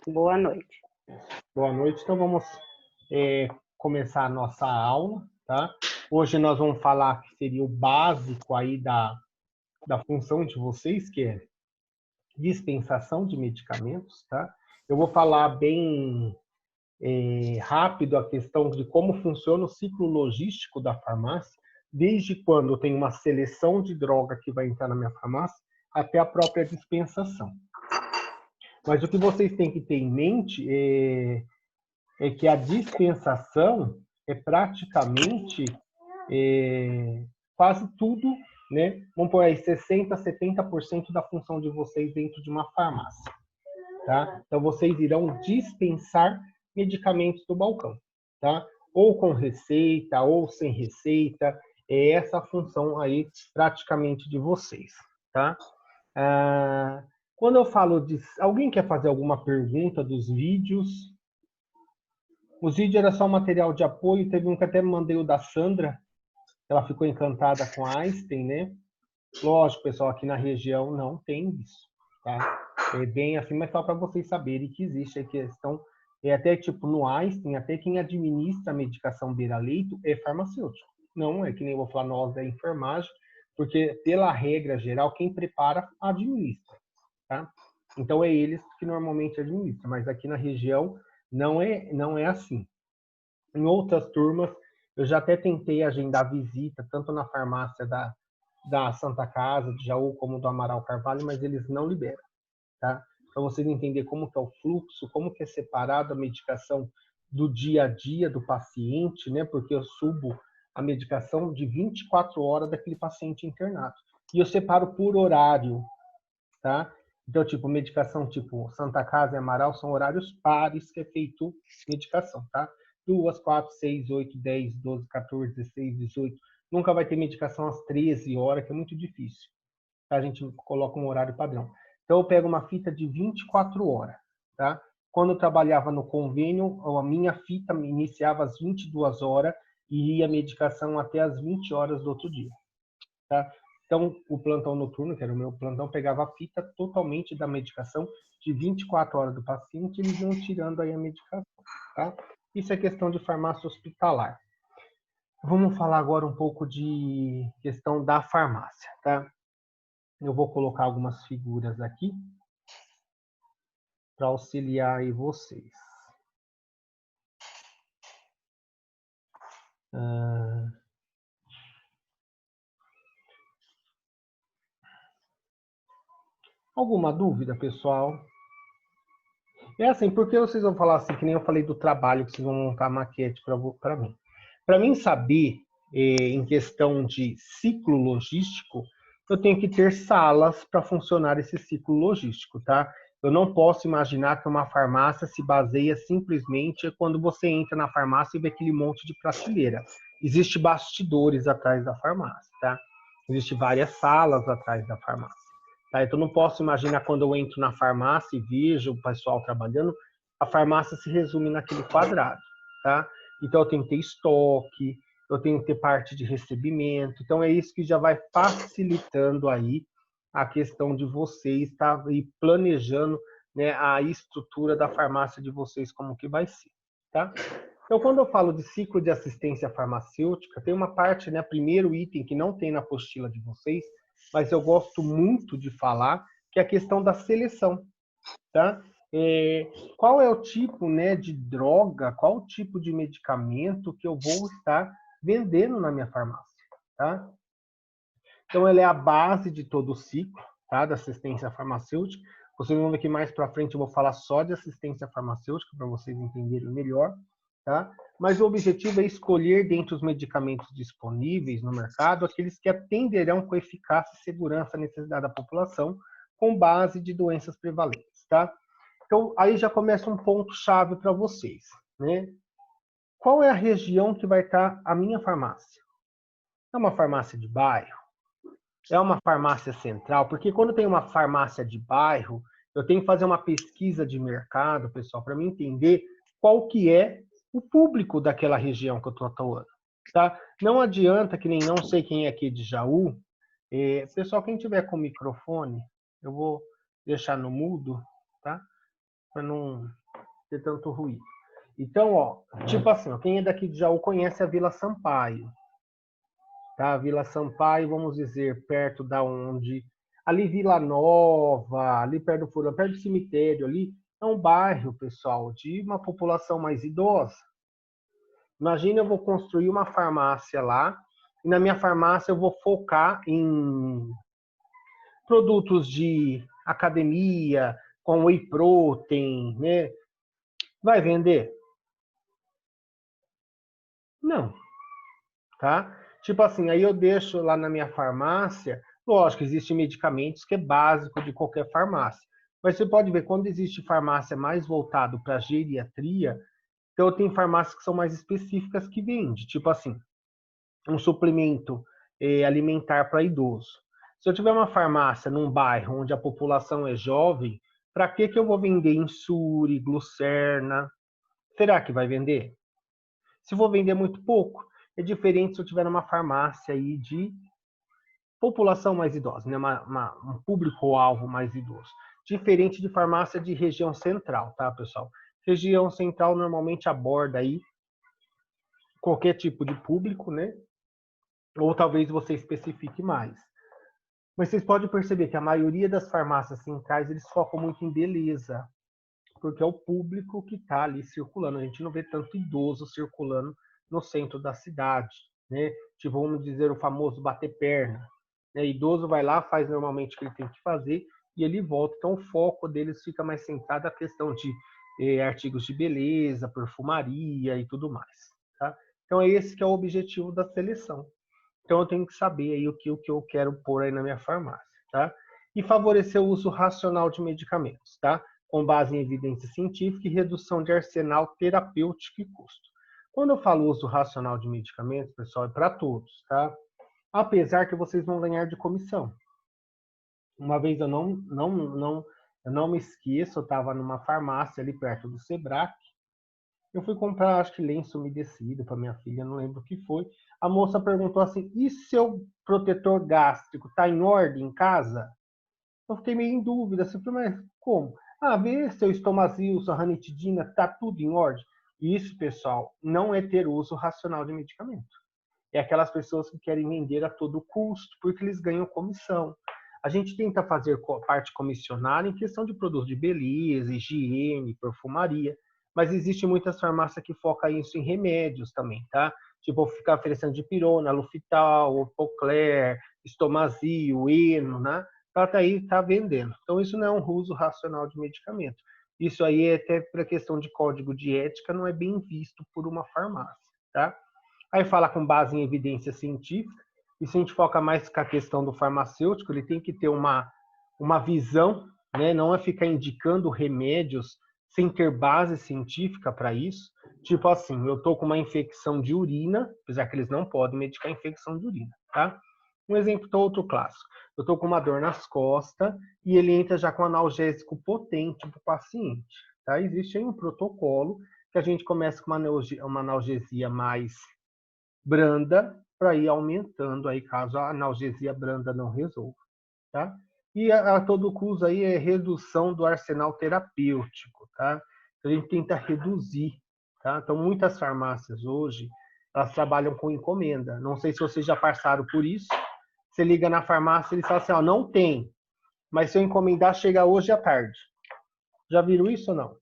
Boa noite. Boa noite, então vamos começar a nossa aula, tá? Hoje nós vamos falar que seria o básico aí da função de vocês, que é dispensação de medicamentos, tá? Eu vou falar bem rápido a questão de como funciona o ciclo logístico da farmácia, desde quando tem uma seleção de droga que vai entrar na minha farmácia até a própria dispensação. Mas o que vocês têm que ter em mente é que a dispensação é praticamente quase tudo, né? Vamos pôr aí 60%, 70% da função de vocês dentro de uma farmácia, tá? Então, vocês irão dispensar medicamentos do balcão, tá? Ou com receita, ou sem receita, é essa a função aí praticamente de vocês, tá? Quando eu falo de... Alguém quer fazer alguma pergunta dos vídeos? Os vídeos era só material de apoio, teve um que até mandei o da Sandra, ela ficou encantada com Einstein, né? Lógico, pessoal, aqui na região não tem isso, tá? É bem assim, mas só para vocês saberem que existe a questão, até tipo no Einstein, até quem administra a medicação beira-leito é farmacêutico. Não é que nem eu vou falar nós da enfermagem, porque pela regra geral, quem prepara, administra, tá? Então é eles que normalmente administram, mas aqui na região não é assim. Em outras turmas, eu já até tentei agendar visita, tanto na farmácia da Santa Casa, de Jaú, como do Amaral Carvalho, mas eles não liberam, tá? Para vocês entenderem como que é o fluxo, como que é separado a medicação do dia a dia do paciente, né? Porque eu subo a medicação de 24 horas daquele paciente internado. E eu separo por horário, tá? Então, tipo, medicação tipo Santa Casa e Amaral são horários pares que é feito medicação, tá? 2, 4, 6, 8, 10, 12, 14, 16, 18. Nunca vai ter medicação às 13 horas, que é muito difícil. Tá? A gente coloca um horário padrão. Então, eu pego uma fita de 24 horas, tá? Quando eu trabalhava no convênio, a minha fita me iniciava às 22 horas e ia a medicação até às 20 horas do outro dia, tá? Então, o plantão noturno, que era o meu plantão, pegava a fita totalmente da medicação de 24 horas do paciente, eles iam tirando aí a medicação, tá? Isso é questão de farmácia hospitalar. Vamos falar agora um pouco de questão da farmácia, tá? Eu vou colocar algumas figuras aqui para auxiliar aí vocês. Alguma dúvida, pessoal? É assim, porque vocês vão falar assim, que nem eu falei do trabalho, que vocês vão montar a maquete para mim. Para mim saber, em questão de ciclo logístico, eu tenho que ter salas para funcionar esse ciclo logístico, tá? Eu não posso imaginar que uma farmácia se baseia simplesmente quando você entra na farmácia e vê aquele monte de prateleira. Existem bastidores atrás da farmácia, tá? Existem várias salas atrás da farmácia. Tá? Então, não posso imaginar quando eu entro na farmácia e vejo o pessoal trabalhando, a farmácia se resume naquele quadrado, tá? Então, eu tenho que ter estoque, eu tenho que ter parte de recebimento. Então, é isso que já vai facilitando aí a questão de vocês estar aí planejando, né, a estrutura da farmácia de vocês, como que vai ser, tá? Então, quando eu falo de ciclo de assistência farmacêutica, tem uma parte, né, primeiro item que não tem na apostila de vocês, mas eu gosto muito de falar, que é a questão da seleção, tá? Qual é o tipo, né, de droga, qual o tipo de medicamento que eu vou estar vendendo na minha farmácia, tá? Então, ela é a base de todo o ciclo, tá, da assistência farmacêutica. Vocês vão ver que mais para frente eu vou falar só de assistência farmacêutica, para vocês entenderem melhor, tá? Mas o objetivo é escolher dentre os medicamentos disponíveis no mercado aqueles que atenderão com eficácia e segurança à necessidade da população, com base de doenças prevalentes, tá? Então, aí já começa um ponto-chave para vocês, né? Qual é a região que vai estar a minha farmácia? É uma farmácia de bairro? É uma farmácia central? Porque quando tem uma farmácia de bairro, eu tenho que fazer uma pesquisa de mercado, pessoal, para mim entender qual que é o público daquela região que eu estou atuando, tá? Não adianta que nem não sei quem é aqui de Jaú. Pessoal, quem tiver com microfone, eu vou deixar no mudo, tá? para não ter tanto ruído. Então, ó, tipo assim, ó, quem é daqui de Jaú conhece a Vila Sampaio. Tá? Vila Sampaio, vamos dizer, perto da onde... Ali Vila Nova, ali perto do Furão, perto do cemitério ali, é um bairro, pessoal, de uma população mais idosa. Imagina, eu vou construir uma farmácia lá, e na minha farmácia eu vou focar em produtos de academia, com whey protein, né? Vai vender? Não, tá? Tipo assim, aí eu deixo lá na minha farmácia, lógico, existem medicamentos que é básico de qualquer farmácia. Mas você pode ver, quando existe farmácia mais voltado para geriatria, então tem farmácias que são mais específicas que vende, tipo assim, um suplemento alimentar para idoso. Se eu tiver uma farmácia num bairro onde a população é jovem, para que eu vou vender Insure, Glucerna? Será que vai vender? Se for vender muito pouco, é diferente se eu tiver numa farmácia aí de população mais idosa, né? Um público-alvo mais idoso. Diferente de farmácia de região central, tá, pessoal? Região central normalmente aborda aí qualquer tipo de público, né? Ou talvez você especifique mais. Mas vocês podem perceber que a maioria das farmácias centrais, eles focam muito em beleza, porque é o público que está ali circulando. A gente não vê tanto idoso circulando no centro da cidade, né? Tipo, vamos dizer, o famoso bater perna. Né? Idoso vai lá, faz normalmente o que ele tem que fazer e ele volta. Então, o foco deles fica mais centrado na questão de artigos de beleza, perfumaria e tudo mais. Tá? Então, é esse que é o objetivo da seleção. Então, eu tenho que saber aí o que eu quero pôr aí na minha farmácia, tá? E favorecer o uso racional de medicamentos, tá? Com base em evidência científica e redução de arsenal terapêutico e custo. Quando eu falo uso racional de medicamentos, pessoal, é para todos, tá? Apesar que vocês vão ganhar de comissão. Uma vez eu não me esqueço, eu estava numa farmácia ali perto do Sebrae. Eu fui comprar, acho que lenço umedecido para minha filha, não lembro o que foi. A moça perguntou assim: e seu protetor gástrico está em ordem em casa? Eu fiquei meio em dúvida, assim, mas como? Ah, vê seu estomazil, sua ranitidina, tá tudo em ordem. Isso, pessoal, não é ter uso racional de medicamento. É aquelas pessoas que querem vender a todo custo, porque eles ganham comissão. A gente tenta fazer parte comissionária em questão de produtos de beleza, higiene, perfumaria, mas existe muitas farmácias que focam isso em remédios também, tá? Tipo, ficar oferecendo dipirona, Lufital, Opocler, Estomazil, Eno, né? Para tá aí, tá vendendo. Então, isso não é um uso racional de medicamento. Isso aí é até para questão de código de ética, não é bem visto por uma farmácia, tá? Aí fala com base em evidência científica. E se a gente foca mais com a questão do farmacêutico, ele tem que ter uma visão, né? Não é ficar indicando remédios sem ter base científica para isso. Tipo assim, eu tô com uma infecção de urina, apesar que eles não podem medicar infecção de urina, tá? Um exemplo outro clássico. Eu tô com uma dor nas costas e ele entra já com analgésico potente para o paciente, tá? Existe aí um protocolo que a gente começa com uma analgesia mais branda para ir aumentando aí caso a analgesia branda não resolva, tá? E a todo custo aí é redução do arsenal terapêutico, tá? A gente tenta reduzir, tá? Então muitas farmácias hoje elas trabalham com encomenda. Não sei se vocês já passaram por isso. Você liga na farmácia e eles falam assim, ó, não tem, mas se eu encomendar chega hoje à tarde. Já viram isso ou não?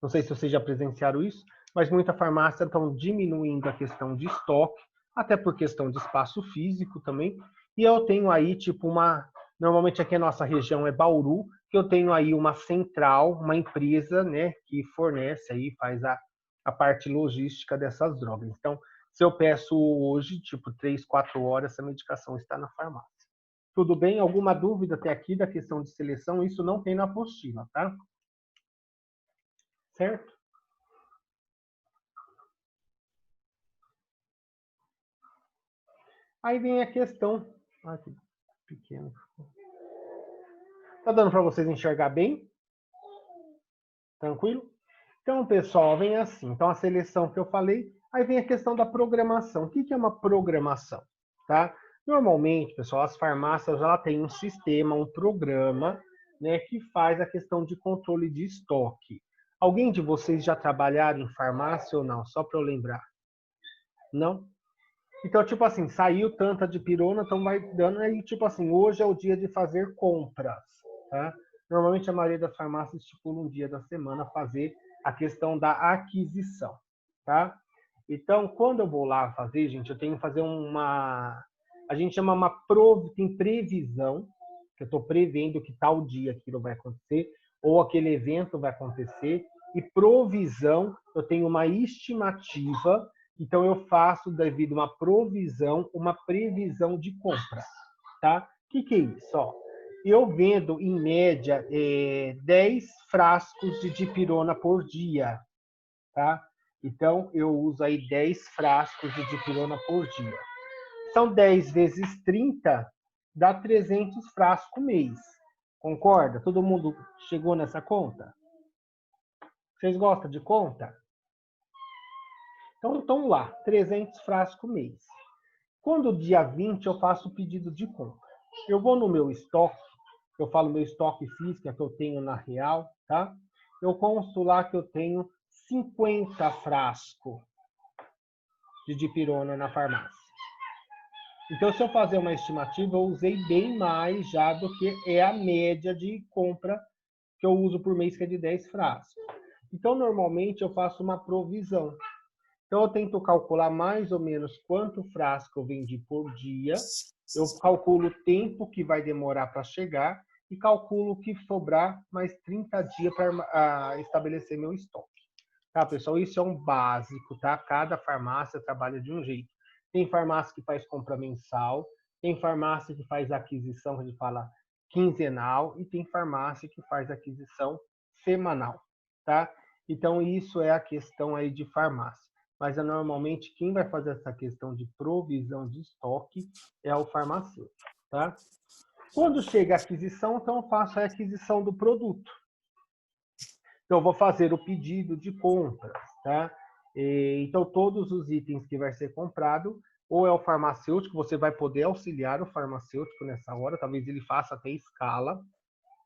Não sei se vocês já presenciaram isso, mas muita farmácia estão diminuindo a questão de estoque, até por questão de espaço físico também. E eu tenho aí, tipo, normalmente aqui a nossa região é Bauru, que eu tenho aí uma central, uma empresa, né, que fornece aí, faz a parte logística dessas drogas. Então, se eu peço hoje, tipo, 3, 4 horas, essa medicação está na farmácia. Tudo bem? Alguma dúvida até aqui da questão de seleção? Isso não tem na apostila, tá? Certo? Aí vem a questão. Ah, que pequeno. Tá dando para vocês enxergar bem? Tranquilo? Então, pessoal, vem assim. Então, a seleção que eu falei. Aí vem a questão da programação. O que é uma programação? Tá? Normalmente, pessoal, as farmácias ela têm um sistema, um programa, né, que faz a questão de controle de estoque. Alguém de vocês já trabalharam em farmácia ou não? Só para eu lembrar. Não? Então, tipo assim, saiu tanta de pirona, então vai dando aí, tipo assim, hoje é o dia de fazer compras, tá? Normalmente a maioria das farmácias estipula um dia da semana fazer a questão da aquisição, tá? Então, quando eu vou lá fazer, gente, eu tenho que fazer a gente chama tem previsão, que eu estou prevendo que tal dia aquilo vai acontecer, ou aquele evento vai acontecer, e provisão, eu tenho uma estimativa, então eu faço, devido a uma previsão de compra, tá? O que é isso? Ó, eu vendo, em média, 10 frascos de dipirona por dia, tá? Então, eu uso aí 10 frascos de dipirona por dia. São 10 vezes 30, dá 300 frascos mês. Concorda? Todo mundo chegou nessa conta? Vocês gostam de conta? Então, estão lá, 300 frascos mês. Quando dia 20 eu faço o pedido de compra. Eu vou no meu estoque, eu falo meu estoque físico que eu tenho na Real, tá? Eu consto lá que eu tenho 50 frascos de dipirona na farmácia. Então, se eu fazer uma estimativa, eu usei bem mais já do que é a média de compra que eu uso por mês, que é de 10 frascos. Então, normalmente, eu faço uma provisão. Então, eu tento calcular mais ou menos quanto frasco eu vendi por dia, eu calculo o tempo que vai demorar para chegar e calculo o que sobrar mais 30 dias para estabelecer meu estoque. Tá, pessoal? Isso é um básico, tá? Cada farmácia trabalha de um jeito. Tem farmácia que faz compra mensal, tem farmácia que faz aquisição, que a gente fala quinzenal, e tem farmácia que faz aquisição semanal, tá? Então, isso é a questão aí de farmácia. Mas, normalmente, quem vai fazer essa questão de provisão de estoque é o farmacêutico, tá? Quando chega a aquisição, então eu faço a aquisição do produto. Então, eu vou fazer o pedido de compras, tá? Então, todos os itens que vai ser comprado, ou é o farmacêutico, você vai poder auxiliar o farmacêutico nessa hora, talvez ele faça até escala,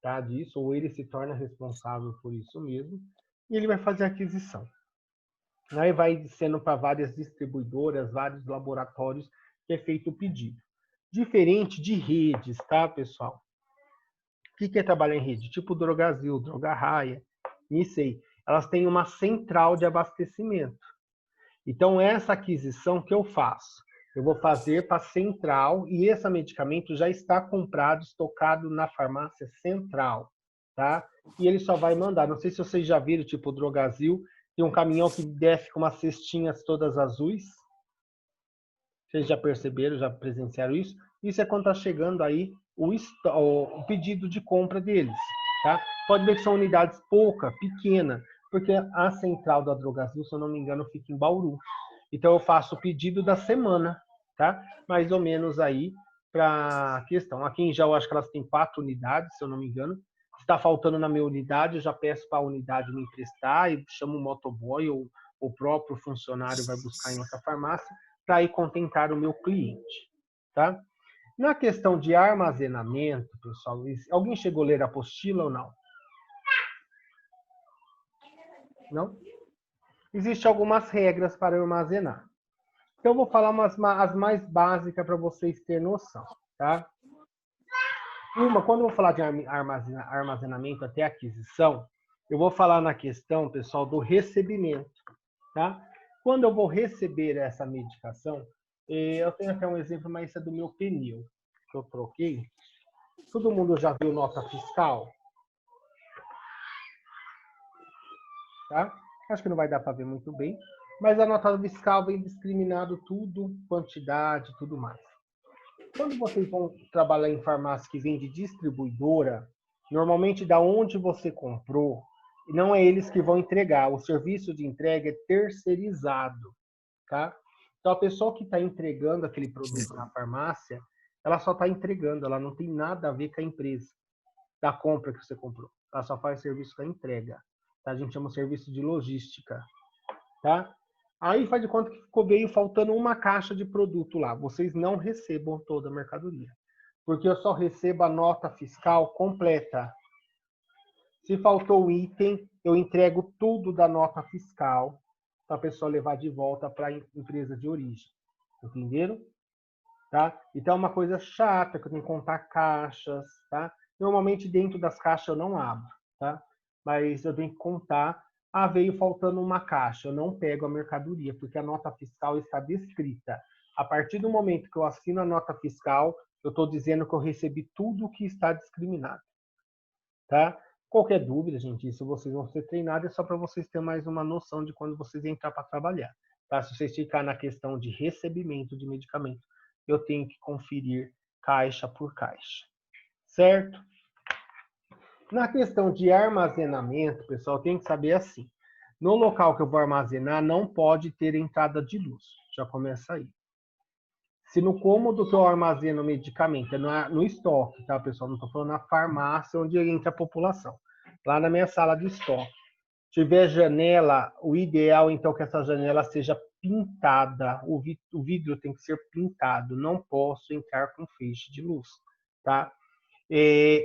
tá, disso, ou ele se torna responsável por isso mesmo, e ele vai fazer a aquisição. Aí vai sendo para várias distribuidoras, vários laboratórios que é feito o pedido. Diferente de redes, tá, pessoal? O que é trabalhar em rede? Tipo Drogasil, Droga Raia, Nicei. Elas têm uma central de abastecimento. Então, essa aquisição que eu faço, eu vou fazer para a central e esse medicamento já está comprado, estocado na farmácia central, tá? E ele só vai mandar. Não sei se vocês já viram, tipo Drogasil, tem um caminhão que desce com umas cestinhas todas azuis. Vocês já perceberam, já presenciaram isso? Isso é quando está chegando aí o pedido de compra deles, tá? Pode ver que são unidades pouca, pequena, porque a central da Drogasil, se eu não me engano, fica em Bauru. Então eu faço o pedido da semana, tá? Mais ou menos aí para a questão. Aqui em Jaú, acho que elas têm 4 unidades, se eu não me engano. Se está faltando na minha unidade, eu já peço para a unidade me emprestar e chamo o motoboy ou o próprio funcionário vai buscar em outra farmácia para ir contentar o meu cliente, tá? Na questão de armazenamento, pessoal, alguém chegou a ler a apostila ou não? Não? Existem algumas regras para armazenar. Então, eu vou falar as mais básicas para vocês terem noção, tá? Quando eu vou falar de armazenamento até aquisição, eu vou falar na questão, pessoal, do recebimento, tá? Quando eu vou receber essa medicação, eu tenho até um exemplo, mas isso é do meu pneu, que eu troquei. Todo mundo já viu nota fiscal? Tá? Acho que não vai dar para ver muito bem, mas a nota fiscal vem discriminado tudo, quantidade, tudo mais. Quando vocês vão trabalhar em farmácia que vende distribuidora, normalmente da onde você comprou, não é eles que vão entregar, o serviço de entrega é terceirizado, tá? Então a pessoa que está entregando aquele produto na farmácia, ela só está entregando, ela não tem nada a ver com a empresa da compra que você comprou. Ela só faz serviço da entrega. Tá? A gente chama de serviço de logística, tá? Aí faz de conta que veio faltando uma caixa de produto lá. Vocês não recebam toda a mercadoria, porque eu só recebo a nota fiscal completa. Se faltou o item, eu entrego tudo da nota fiscal para a pessoa levar de volta para a empresa de origem. Entenderam? Tá? Então é uma coisa chata, que eu tenho que contar caixas, tá? Normalmente dentro das caixas eu não abro, tá? Mas eu tenho que contar, veio faltando uma caixa, eu não pego a mercadoria, porque a nota fiscal está descrita. A partir do momento que eu assino a nota fiscal, eu estou dizendo que eu recebi tudo o que está discriminado, tá? Qualquer dúvida, gente, isso vocês vão ser treinados, é só para vocês terem mais uma noção de quando vocês entrar para trabalhar, tá? Se vocês ficar na questão de recebimento de medicamento, eu tenho que conferir caixa por caixa, certo? Na questão de armazenamento, pessoal, tem que saber assim. No local que eu vou armazenar, não pode ter entrada de luz. Já começa aí. Se no cômodo que eu armazeno o medicamento, é no estoque, tá, pessoal? Não estou falando na farmácia onde entra a população. Lá na minha sala de estoque. Tiver janela, o ideal, então, que essa janela seja pintada. O vidro tem que ser pintado. Não posso entrar com feixe de luz, tá?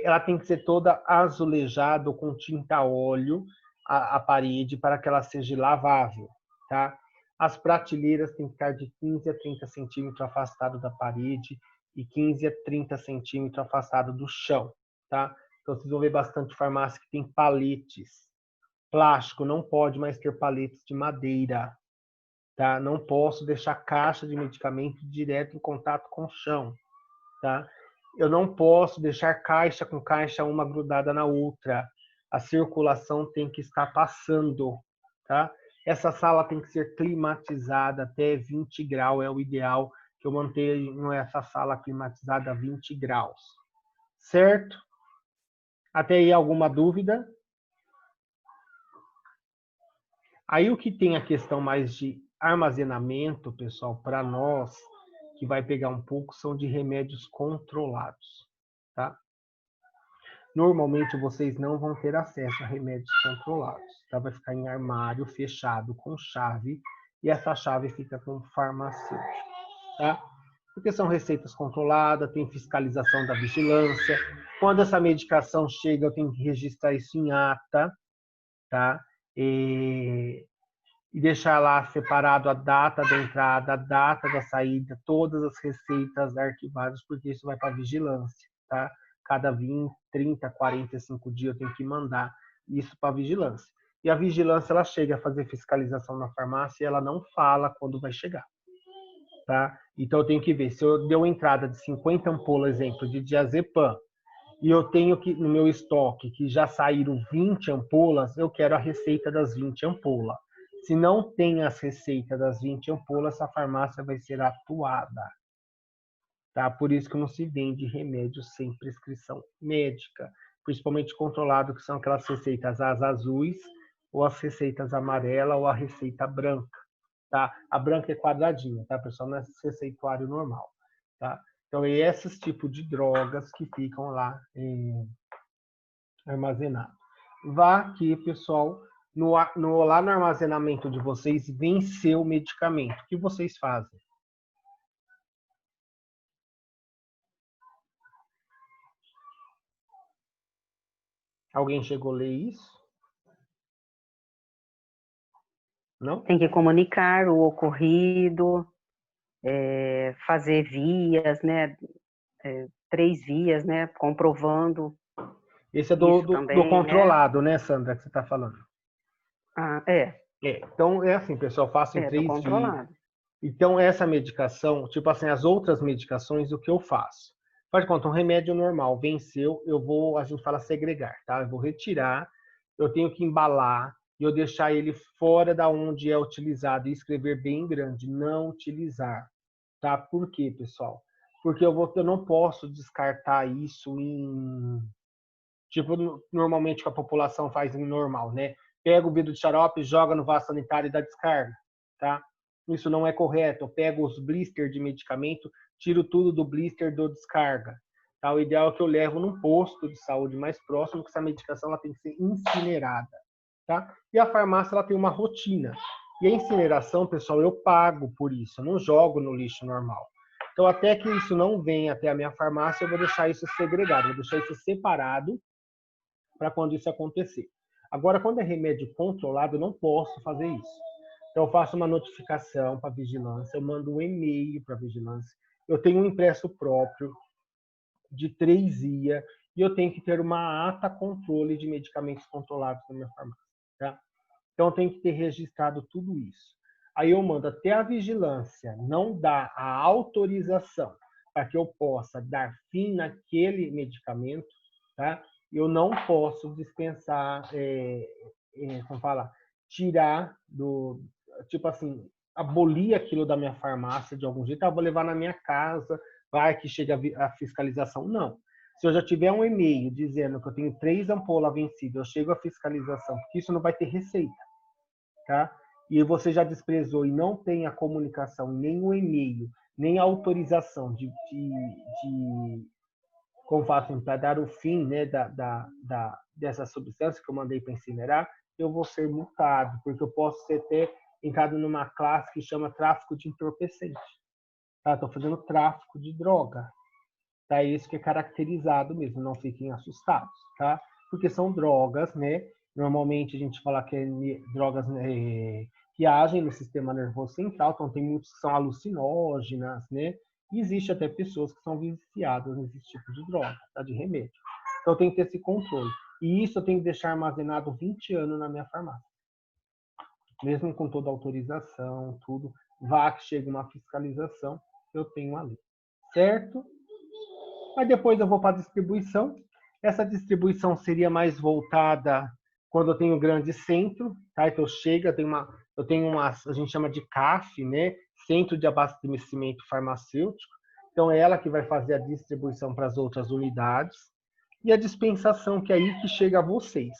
Ela tem que ser toda azulejada com tinta óleo a parede para que ela seja lavável, tá? As prateleiras têm que estar de 15 a 30 centímetros afastado da parede e 15 a 30 centímetros afastado do chão, tá? Então vocês vão ver bastante farmácia que tem paletes. Plástico não pode mais ter paletes de madeira, tá? Não posso deixar caixa de medicamento direto em contato com o chão, tá? Eu não posso deixar caixa com caixa uma grudada na outra. A circulação tem que estar passando, tá? Essa sala tem que ser climatizada até 20 graus, é o ideal que eu mantenha essa sala climatizada a 20 graus. Certo? Até aí alguma dúvida? Aí o que tem a questão mais de armazenamento, pessoal, para nós, que vai pegar um pouco, são de remédios controlados, tá? Normalmente vocês não vão ter acesso a remédios controlados, tá? Vai ficar em armário fechado com chave e essa chave fica com o farmacêutico, tá? Porque são receitas controladas, tem fiscalização da vigilância. Quando essa medicação chega, eu tenho que registrar isso em ata, tá? E deixar lá separado a data da entrada, a data da saída, todas as receitas arquivadas, porque isso vai para a vigilância, tá? Cada 20, 30, 45 dias eu tenho que mandar isso para a vigilância. E a vigilância, ela chega a fazer fiscalização na farmácia e ela não fala quando vai chegar, tá? Então eu tenho que ver, se eu deu entrada de 50 ampolas, exemplo, de diazepam, e eu tenho que, no meu estoque, que já saíram 20 ampolas, eu quero a receita das 20 ampolas. Se não tem as receitas das 20 ampolas, essa farmácia vai ser atuada. Tá? Por isso que não se vende remédio sem prescrição médica, principalmente controlado, que são aquelas receitas as azuis, ou as receitas amarelas, ou a receita branca. Tá? A branca é quadradinha, tá, pessoal? Não é receituário normal. Tá? Então, é esses tipos de drogas que ficam lá armazenados. Vá aqui, pessoal, lá no armazenamento de vocês, venceu o medicamento. O que vocês fazem? Alguém chegou a ler isso? Não? Tem que comunicar o ocorrido, fazer vias, né? 3 vias, né? Comprovando. Esse é do controlado, né, Sandra, que você está falando? Ah, é. Então, é assim, pessoal, faço em 3 controlado. vias. Então, essa medicação, tipo assim, as outras medicações, o que eu faço? Faz de conta, um remédio normal venceu, a gente fala segregar, tá? Eu vou retirar, eu tenho que embalar e eu deixar ele fora da onde é utilizado e escrever bem grande, não utilizar, tá? Por quê, pessoal? Porque eu não posso descartar isso tipo, normalmente que a população faz em normal, né? Pega o vidro de xarope, joga no vaso sanitário e dá descarga, tá? Isso não é correto. Eu pego os blisters de medicamento, tiro tudo do blister, dou descarga. Tá? O ideal é que eu levo num posto de saúde mais próximo, que essa medicação ela tem que ser incinerada. Tá? E a farmácia ela tem uma rotina. E a incineração, pessoal, eu pago por isso, eu não jogo no lixo normal. Então, até que isso não venha até a minha farmácia, eu vou deixar isso segregado, vou deixar isso separado para quando isso acontecer. Agora, quando é remédio controlado, eu não posso fazer isso. Então, eu faço uma notificação para a vigilância, eu mando um e-mail para a vigilância, eu tenho um impresso próprio de 3 dias e eu tenho que ter uma ata controle de medicamentos controlados na minha farmácia. Tá? Então, eu tenho que ter registrado tudo isso. Aí eu mando até a vigilância não dar a autorização para que eu possa dar fim naquele medicamento, tá? Eu não posso dispensar, como fala, tirar do, tipo assim, abolir aquilo da minha farmácia de algum jeito, eu vou levar na minha casa, vai que chega a fiscalização. Não. Se eu já tiver um e-mail dizendo que eu tenho 3 ampolas vencidas, eu chego à fiscalização, porque isso não vai ter receita, tá? E você já desprezou e não tem a comunicação, nem o e-mail, nem a autorização como fazem para dar o fim, né, dessa substância que eu mandei para incinerar, eu vou ser multado, porque eu posso ser até entrado numa classe que chama tráfico de entorpecente. Tá? Estou fazendo tráfico de droga. Tá? Isso que é caracterizado mesmo, não fiquem assustados, tá? Porque são drogas, né? Normalmente a gente fala que é drogas que agem no sistema nervoso central, então tem muitos que são alucinógenas, né? E existe até pessoas que são viciadas nesse tipo de droga, tá? De remédio. Então tem que ter esse controle. E isso eu tenho que deixar armazenado 20 anos na minha farmácia. Mesmo com toda a autorização, tudo, vá que chegue uma fiscalização, eu tenho ali. Certo? Mas depois eu vou para a distribuição. Essa distribuição seria mais voltada quando eu tenho grande centro, tá? Então chega, eu tenho uma, a gente chama de CAF, né? Centro de Abastecimento Farmacêutico. Então é ela que vai fazer a distribuição para as outras unidades e a dispensação que é aí que chega a vocês,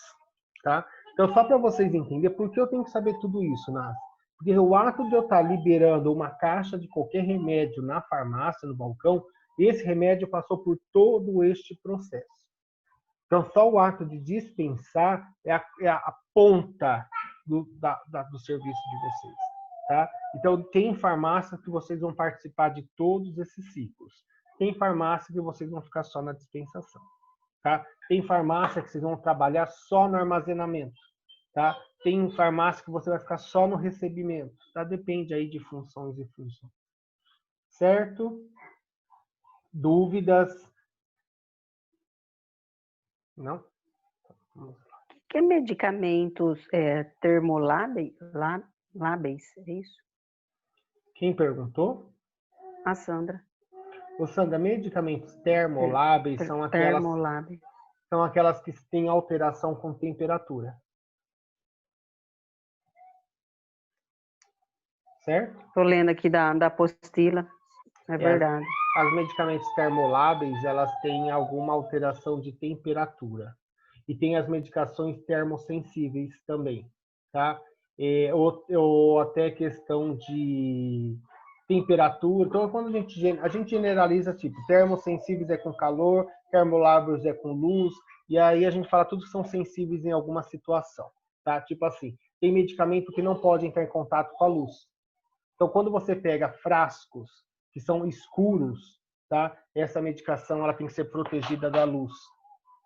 tá? Então só para vocês entenderem por que eu tenho que saber tudo isso, Nas? Porque o ato de eu estar liberando uma caixa de qualquer remédio na farmácia, no balcão, esse remédio passou por todo este processo. Então, só o ato de dispensar é a ponta do serviço de vocês. Tá? Então, tem farmácia que vocês vão participar de todos esses ciclos. Tem farmácia que vocês vão ficar só na dispensação. Tá? Tem farmácia que vocês vão trabalhar só no armazenamento. Tá? Tem farmácia que você vai ficar só no recebimento. Tá? Depende aí de funções e funções. Certo? Dúvidas? Não? Que medicamentos termolábeis, é isso? Quem perguntou? A Sandra. Ô, Sandra, medicamentos termolábeis são aquelas que têm alteração com temperatura. Certo? Estou lendo aqui da apostila. É verdade. As medicamentos termolábeis, elas têm alguma alteração de temperatura. E tem as medicações termossensíveis também, tá? Ou até questão de temperatura. Então, quando a gente generaliza, tipo, termossensíveis é com calor, termolábeis é com luz, e aí a gente fala tudo que são sensíveis em alguma situação, tá? Tipo assim, tem medicamento que não pode entrar em contato com a luz. Então, quando você pega frascos que são escuros, tá? Essa medicação ela tem que ser protegida da luz,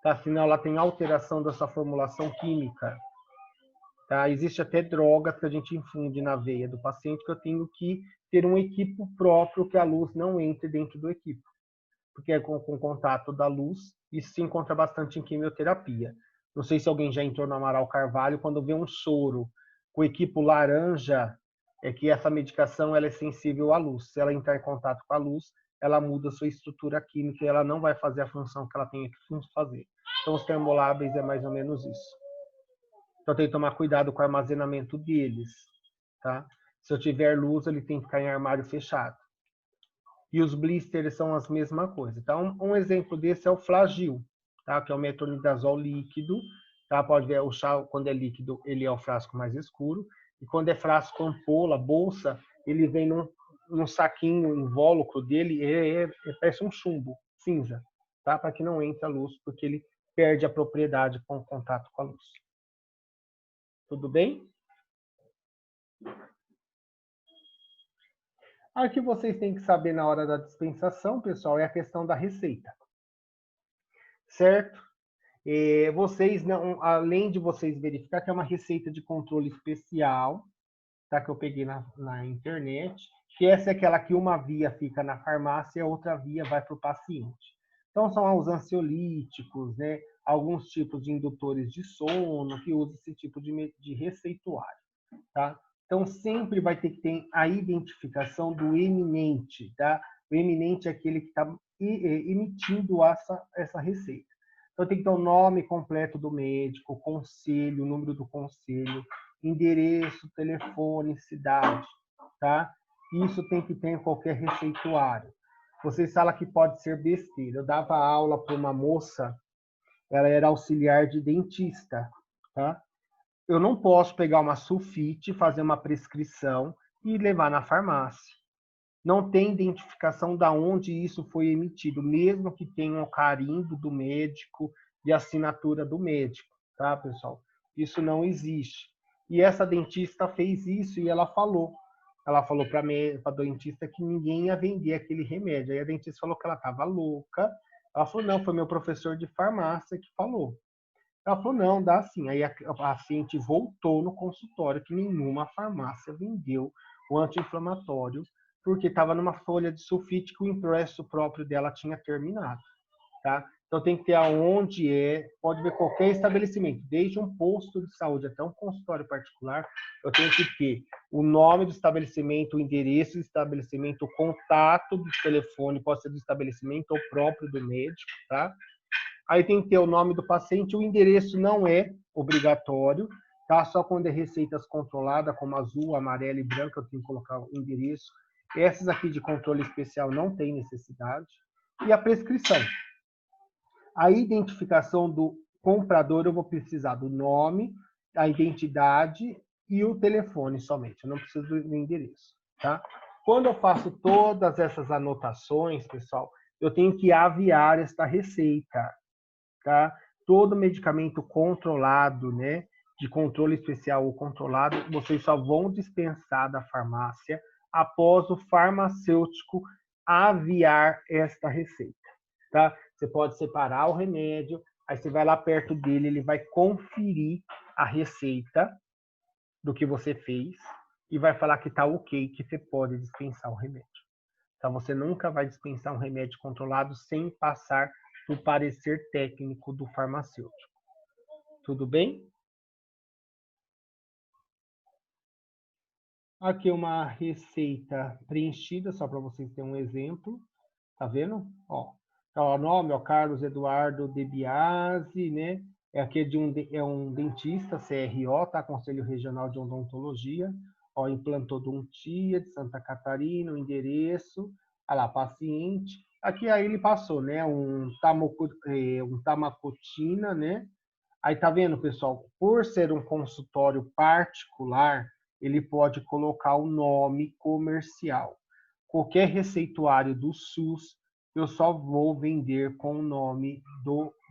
tá? Senão ela tem alteração da sua formulação química. Tá? Existe até drogas que a gente infunde na veia do paciente que eu tenho que ter um equipo próprio que a luz não entre dentro do equipo. Porque é com contato da luz, isso se encontra bastante em quimioterapia. Não sei se alguém já entrou no Amaral Carvalho, quando vê um soro com equipo laranja, é que essa medicação ela é sensível à luz. Se ela entrar em contato com a luz, ela muda a sua estrutura química e ela não vai fazer a função que ela tem que fazer. Então, os termoláveis é mais ou menos isso. Então, tem que tomar cuidado com o armazenamento deles. Tá? Se eu tiver luz, ele tem que ficar em armário fechado. E os blisters são as mesma coisa. Então, um exemplo desse é o Flagyl, tá? Que é o metronidazol líquido. Tá? Pode ver, o chá, quando é líquido, ele é o frasco mais escuro. E quando é frasco ampola, bolsa, ele vem num saquinho invólucro dele, parece um chumbo cinza, tá? Para que não entre a luz, porque ele perde a propriedade com o contato com a luz. Tudo bem? O que vocês têm que saber na hora da dispensação, pessoal, é a questão da receita. Certo? Vocês não, além de vocês verificar que é uma receita de controle especial, tá? Que eu peguei na internet, que essa é aquela que uma via fica na farmácia e a outra via vai para o paciente. Então, são os ansiolíticos, né? Alguns tipos de indutores de sono que usam esse tipo de receituário, tá? Então, sempre vai ter que ter a identificação do eminente, tá? O eminente é aquele que está emitindo essa receita. Então, tem que ter o nome completo do médico, o conselho, o número do conselho, endereço, telefone, cidade, tá? Isso tem que ter em qualquer receituário. Vocês falam que pode ser besteira. Eu dava aula para uma moça, ela era auxiliar de dentista, tá? Eu não posso pegar uma sulfite, fazer uma prescrição e levar na farmácia. Não tem identificação de onde isso foi emitido, mesmo que tenha o carimbo do médico e assinatura do médico, tá, pessoal? Isso não existe. E essa dentista fez isso e ela falou. Ela falou para a dentista que ninguém ia vender aquele remédio. Aí a dentista falou que ela estava louca. Ela falou, não, foi meu professor de farmácia que falou. Ela falou, não, dá sim. Aí a paciente voltou no consultório que nenhuma farmácia vendeu o anti-inflamatório porque estava numa folha de sulfite que o impresso próprio dela tinha terminado, tá? Então tem que ter aonde pode ver qualquer estabelecimento, desde um posto de saúde até um consultório particular, eu tenho que ter o nome do estabelecimento, o endereço do estabelecimento, o contato do telefone, pode ser do estabelecimento ou próprio do médico, tá? Aí tem que ter o nome do paciente, o endereço não é obrigatório, tá? Só quando é receitas controladas, como azul, amarela e branca, eu tenho que colocar o endereço. Essas aqui de controle especial não tem necessidade. E a prescrição. A identificação do comprador, eu vou precisar do nome, a identidade e o telefone somente. Eu não preciso do endereço, tá? Quando eu faço todas essas anotações, pessoal, eu tenho que aviar esta receita, tá? Todo medicamento controlado, né, de controle especial ou controlado, vocês só vão dispensar da farmácia após o farmacêutico aviar esta receita, tá? Você pode separar o remédio, aí você vai lá perto dele, ele vai conferir a receita do que você fez e vai falar que tá ok, que você pode dispensar o remédio. Então, você nunca vai dispensar um remédio controlado sem passar do parecer técnico do farmacêutico. Tudo bem? Aqui uma receita preenchida, só para vocês terem um exemplo. Tá vendo? Ó, o nome, ó, Carlos Eduardo De Biasi, né? Aqui é um dentista, CRO, tá? Conselho Regional de Odontologia. Ó, implantodontia de Santa Catarina, o endereço. Olha lá, paciente. Aqui aí ele passou, né? Um tamacotina, né? Aí tá vendo, pessoal? Por ser um consultório particular, ele pode colocar o nome comercial. Qualquer receituário do SUS, eu só vou vender com o nome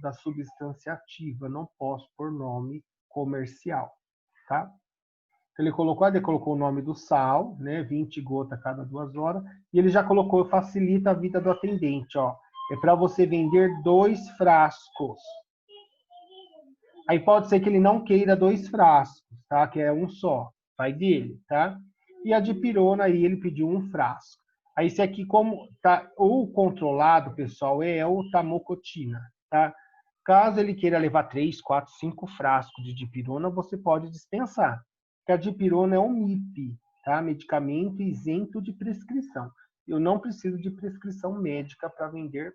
da substância ativa, não posso pôr nome comercial, tá? Ele colocou o nome do sal, né? 20 gotas a cada 2 horas, e ele já colocou, facilita a vida do atendente, ó. É para você vender 2 frascos. Aí pode ser que ele não queira 2 frascos, tá? Que é um só, vai dele, tá? E a dipirona aí ele pediu um frasco. Aí esse aqui, como tá o controlado, pessoal, é o tamocotina, tá? Caso ele queira levar 3, 4, 5 frascos de dipirona, você pode dispensar. Porque a dipirona é um MIP, tá? Medicamento isento de prescrição. Eu não preciso de prescrição médica para vender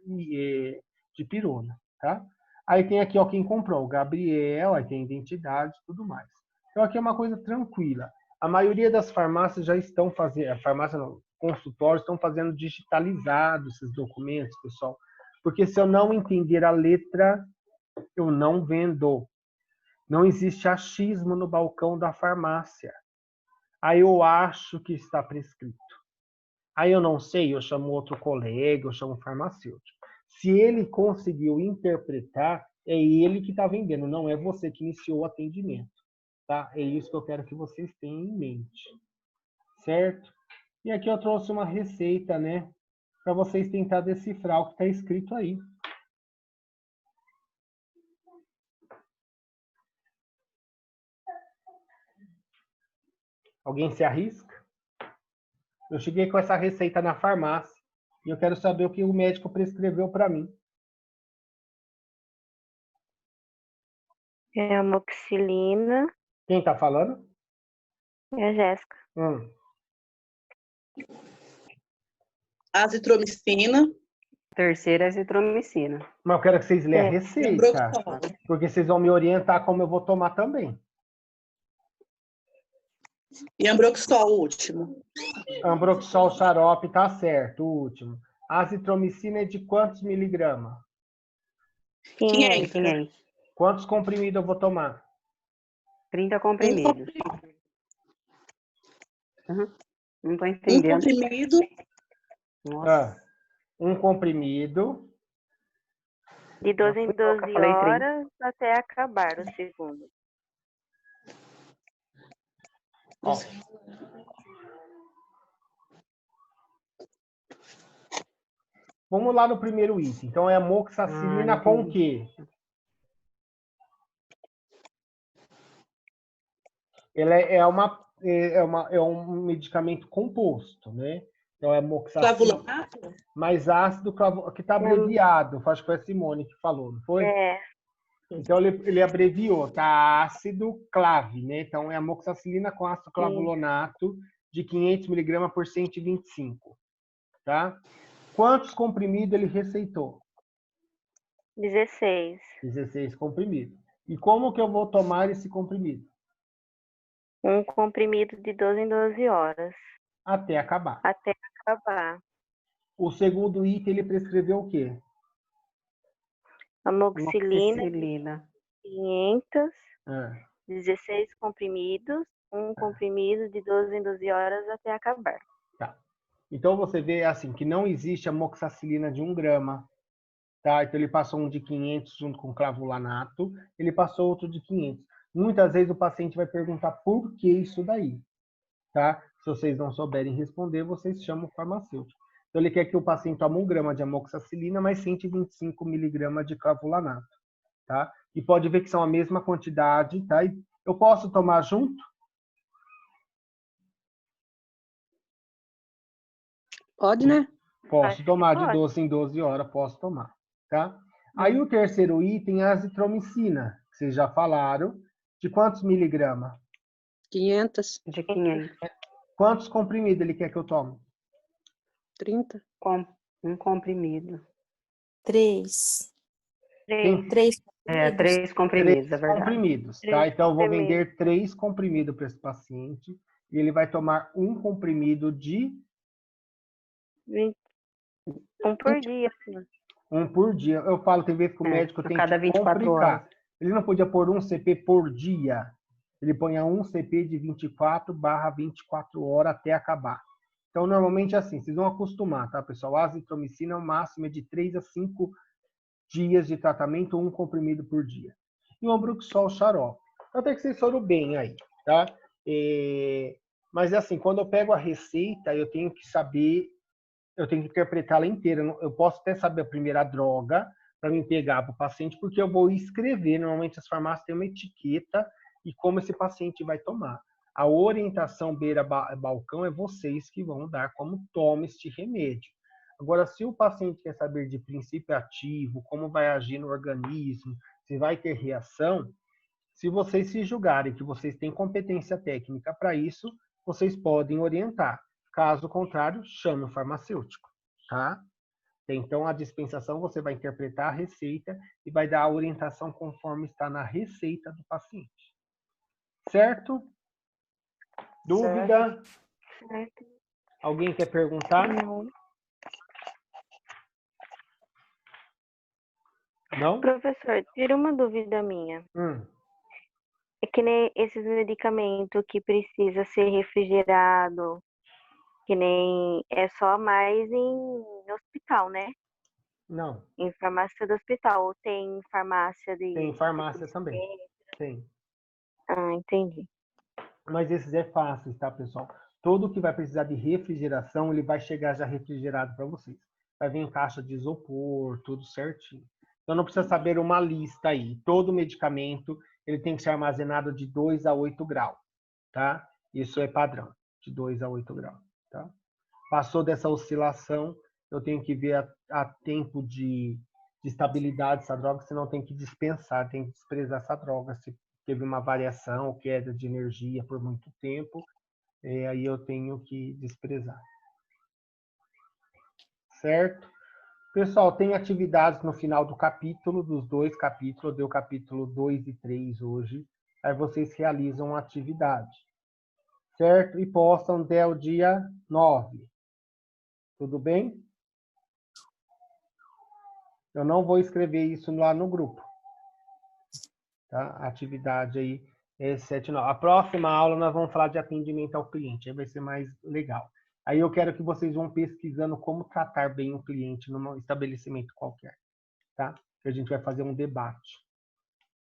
dipirona, tá? Aí tem aqui, ó, quem comprou, o Gabriel, aí tem identidade e tudo mais. Então aqui é uma coisa tranquila. A maioria das farmácias já estão fazendo, farmácia não, consultórios estão fazendo digitalizado esses documentos, pessoal. Porque se eu não entender a letra, eu não vendo. Não existe achismo no balcão da farmácia. Aí eu acho que está prescrito. Aí eu não sei, eu chamo outro colega, eu chamo um farmacêutico. Se ele conseguiu interpretar, é ele que está vendendo, não é você que iniciou o atendimento. Tá? É isso que eu quero que vocês tenham em mente. Certo? E aqui eu trouxe uma receita, né? Para vocês tentar decifrar o que está escrito aí. Alguém se arrisca? Eu cheguei com essa receita na farmácia e eu quero saber o que o médico prescreveu para mim. É amoxicilina. Quem está falando? É a Jéssica. Azitromicina. Terceira é azitromicina. Mas eu quero que vocês leiam a É. receita, Ambroxol. porque vocês vão me orientar como eu vou tomar também. E Ambroxol, o último. Ambroxol xarope tá certo, o último. Azitromicina é de quantos miligramas? 500. 500. Quantos comprimidos eu vou tomar? 30 Um comprimidos. comprimido. Não tô Um entendendo. comprimido. Nossa. Um comprimido. De 12 em 12 Eu falei 30. horas até acabar o segundo. Ó. Vamos lá no primeiro item. Então, é amoxicilina com o quê? Ela é um medicamento composto, né? Então, é amoxicilina Clavulanato. mais ácido, que está abreviado. Acho que foi a Simone que falou, não foi? É. Então, ele abreviou, tá? Ácido clave, né? Então, é amoxicilina com ácido clavulonato de 500 mg por 125, tá? Quantos comprimidos ele receitou? 16. 16 comprimidos. E como que eu vou tomar esse comprimido? Um comprimido de 12 em 12 horas. Até acabar. Até acabar. O segundo item, ele prescreveu o quê? Amoxicilina, Amoxicilina. 500. Ah, 16 comprimidos. Um comprimido de 12 em 12 horas até acabar. tá. Então, você vê assim, que não existe amoxicilina de 1 grama. Tá? Então, ele passou um de 500 junto com clavulanato, ele passou outro de 500. Muitas vezes o paciente vai perguntar por que isso daí. Tá? Se vocês não souberem responder, vocês chamam o farmacêutico. Então, ele quer que o paciente tome 1 grama de amoxicilina mais 125 miligramas de clavulanato. Tá? E pode ver que são a mesma quantidade. Tá? E eu posso tomar junto? Pode, né? Posso Acho que tomar de pode. 12 em 12 horas, posso tomar. Tá? Aí o terceiro item é a azitromicina, que vocês já falaram. De quantos miligramas? 500, De 500. Quantos comprimidos ele quer que eu tome? 30. Um comprimido. 3. Tem 3 É, 3 comprimidos, é verdade. comprimidos, tá? Três Então eu vou comprimidos. vender 3 comprimidos para esse paciente e ele vai tomar um comprimido de 1 por dia. um por dia. Eu falo, tem vezes que o médico a tem cada que 24 complicar. horas. Ele não podia pôr um CP por dia. Ele põe um CP de 24/24 horas até acabar. Então, normalmente é assim, vocês vão acostumar, tá, pessoal? A azitromicina, o máximo é de 3 a 5 dias de tratamento, um comprimido por dia. E o Ambroxol xarope. Então, até que vocês foram bem aí, tá? Mas, assim, quando eu pego a receita, eu tenho que saber, eu tenho que interpretá-la inteira. Eu posso até saber a primeira droga para me pegar para o paciente, porque eu vou escrever. Normalmente, as farmácias têm uma etiqueta e como esse paciente vai tomar. A orientação beira-balcão é vocês que vão dar como toma este remédio. Agora, se o paciente quer saber de princípio ativo, como vai agir no organismo, se vai ter reação, se vocês se julgarem que vocês têm competência técnica para isso, vocês podem orientar. Caso contrário, chame o farmacêutico, tá? Então, a dispensação, você vai interpretar a receita e vai dar a orientação conforme está na receita do paciente. Certo? Dúvida? Certo? Alguém quer perguntar? Não. Não? Professor, tira uma dúvida minha. É que nem esses medicamentos que precisa ser refrigerado, que nem é só mais em hospital, né? Não. Em farmácia do hospital. Ou tem farmácia de... Tem farmácia também. Tem. Ah, entendi. Mas esses é fácil, tá, pessoal? Todo que vai precisar de refrigeração, ele vai chegar já refrigerado para vocês. Vai vir em caixa de isopor, tudo certinho. Então não precisa saber uma lista aí. Todo medicamento, ele tem que ser armazenado de 2 a 8 graus, tá? Isso é padrão, de 2 a 8 graus. Tá? Passou dessa oscilação, eu tenho que ver a tempo de estabilidade dessa droga, senão tem que dispensar, tem que desprezar essa droga. Se teve uma variação ou queda de energia por muito tempo, aí eu tenho que desprezar. Certo? Pessoal, tem atividades no final do capítulo, dos 2 capítulos, eu dei o capítulo 2 e 3 hoje, aí vocês realizam a atividade. Certo? E postam até o dia 9. Tudo bem? Eu não vou escrever isso lá no grupo. Tá? A atividade aí é 7, 9. A próxima aula nós vamos falar de atendimento ao cliente, aí vai ser mais legal. Aí eu quero que vocês vão pesquisando como tratar bem o cliente num estabelecimento qualquer, tá? Que a gente vai fazer um debate.